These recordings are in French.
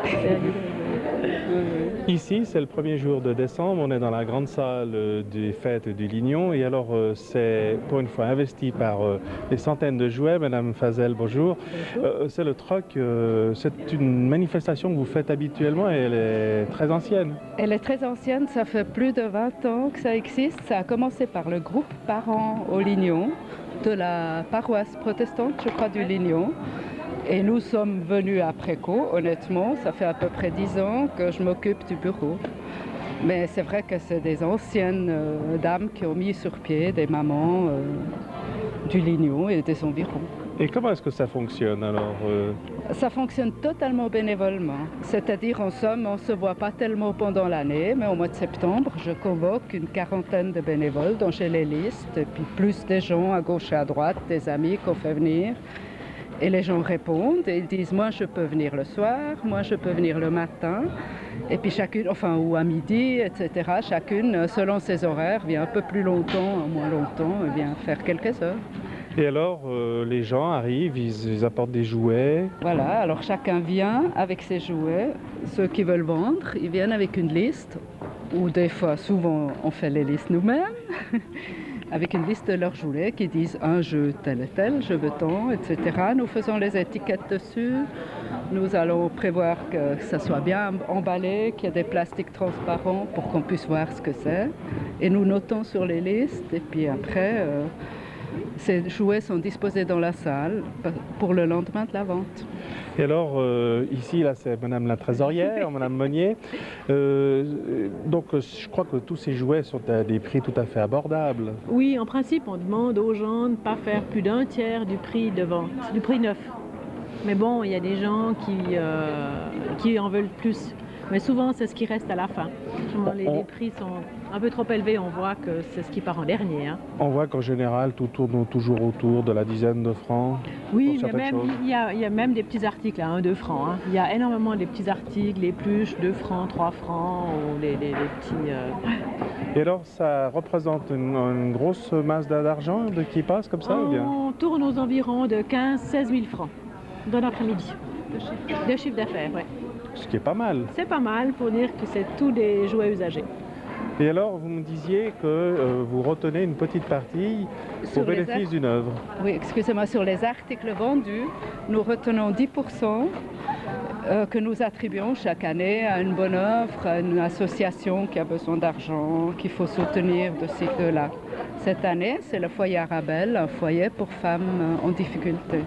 C'est rigolo. Ici, c'est le premier jour de décembre, on est dans la grande salle des fêtes du Lignon et alors c'est pour une fois investi par des centaines de jouets. Madame Fazel, bonjour. Bonjour. C'est le troc, c'est une manifestation que vous faites habituellement et elle est très ancienne. Elle est très ancienne, ça fait plus de 20 ans que ça existe. Ça a commencé par le groupe Parents au Lignon, de la paroisse protestante, je crois, du Lignon. Et nous sommes venus après coup, honnêtement, ça fait à peu près 10 ans que je m'occupe du bureau. Mais c'est vrai que c'est des anciennes dames qui ont mis sur pied, des mamans du Lignon et des environs. Et comment est-ce que ça fonctionne alors Ça fonctionne totalement bénévolement. C'est-à-dire, en somme, on ne se voit pas tellement pendant l'année, mais au mois de septembre, je convoque une quarantaine de bénévoles dont j'ai les listes, et puis plus des gens à gauche et à droite, des amis qu'on fait venir. Et les gens répondent et ils disent, moi je peux venir le soir, moi je peux venir le matin. Et puis chacune, enfin ou à midi, etc. Chacune, selon ses horaires, vient un peu plus longtemps, moins longtemps, et vient faire quelques heures. et alors les gens arrivent, ils apportent des jouets. Voilà, alors chacun vient avec ses jouets. Ceux qui veulent vendre, ils viennent avec une liste, ou des fois, souvent, on fait les listes nous-mêmes. Avec une liste de leurs jouets qui disent un jeu tel et tel, je veux tant, etc. Nous faisons les étiquettes dessus. Nous allons prévoir que ça soit bien emballé, qu'il y ait des plastiques transparents pour qu'on puisse voir ce que c'est. Et nous notons sur les listes. Et puis après, ces jouets sont disposés dans la salle pour le lendemain de la vente. Et alors ici, là, c'est Madame la trésorière, Madame Monnier. Donc je crois que tous ces jouets sont à des prix tout à fait abordables. Oui, en principe, on demande aux gens de ne pas faire plus d'un tiers du prix de vente, du prix neuf. Mais bon, il y a des gens qui en veulent plus. Mais souvent, c'est ce qui reste à la fin. Les prix sont un peu trop élevés, on voit que c'est ce qui part en dernier. Hein. On voit qu'en général, tout tourne toujours autour de la dizaine de francs. Oui, mais même, il y a même des petits articles à 1-2 francs. Hein. Il y a énormément de petits articles, les pluches, 2 francs, 3 francs, ou les petits... Et alors, ça représente une grosse masse d'argent qui passe comme ça ou bien? On tourne aux environs de 15-16 000 francs dans l'après-midi. De chiffre d'affaires, oui. Ce qui est pas mal. C'est pas mal pour dire que c'est tous des jouets usagés. Et alors, vous me disiez que vous retenez une petite partie au bénéfice d'une œuvre. Oui, excusez-moi, sur les articles vendus, nous retenons 10% que nous attribuons chaque année à une bonne œuvre, à une association qui a besoin d'argent, qu'il faut soutenir de ci, de là. Cette année, c'est le foyer Arabelle, un foyer pour femmes en difficulté.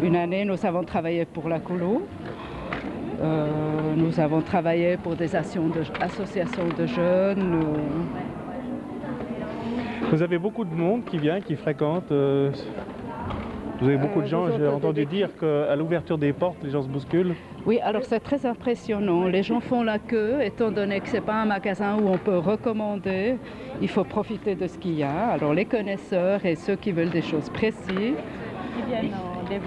Une année, nous avons travaillé pour la colo. Nous avons travaillé pour des associations de jeunes. Vous avez beaucoup de monde qui vient, qui fréquente. Vous avez beaucoup de gens, j'ai entendu dire qu'à l'ouverture des portes, les gens se bousculent. Oui, alors c'est très impressionnant. Les gens font la queue, étant donné que ce n'est pas un magasin où on peut recommander. Il faut profiter de ce qu'il y a. Alors les connaisseurs et ceux qui veulent des choses précises,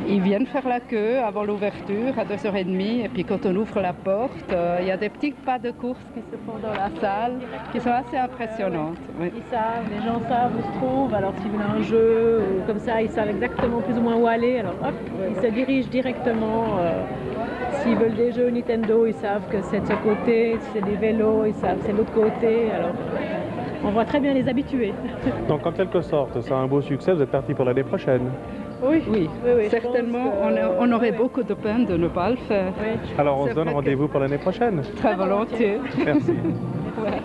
ils viennent faire la queue avant l'ouverture à 2h30 et puis quand on ouvre la porte, il y a des petits pas de course qui se font dans la salle qui sont assez impressionnantes. Oui. Ils savent, les gens savent où se trouvent, alors s'ils veulent un jeu ou comme ça, ils savent exactement plus ou moins où aller, alors hop, ils se dirigent directement. S'ils veulent des jeux Nintendo, ils savent que c'est de ce côté, si c'est des vélos, ils savent que c'est de l'autre côté, alors on voit très bien les habitués. Donc en quelque sorte, ça a un beau succès, vous êtes parti pour l'année prochaine. Oui, certainement, on aurait beaucoup de peine de ne pas le faire. Alors on se donne rendez-vous pour l'année prochaine. Très volontiers. Merci. Ouais.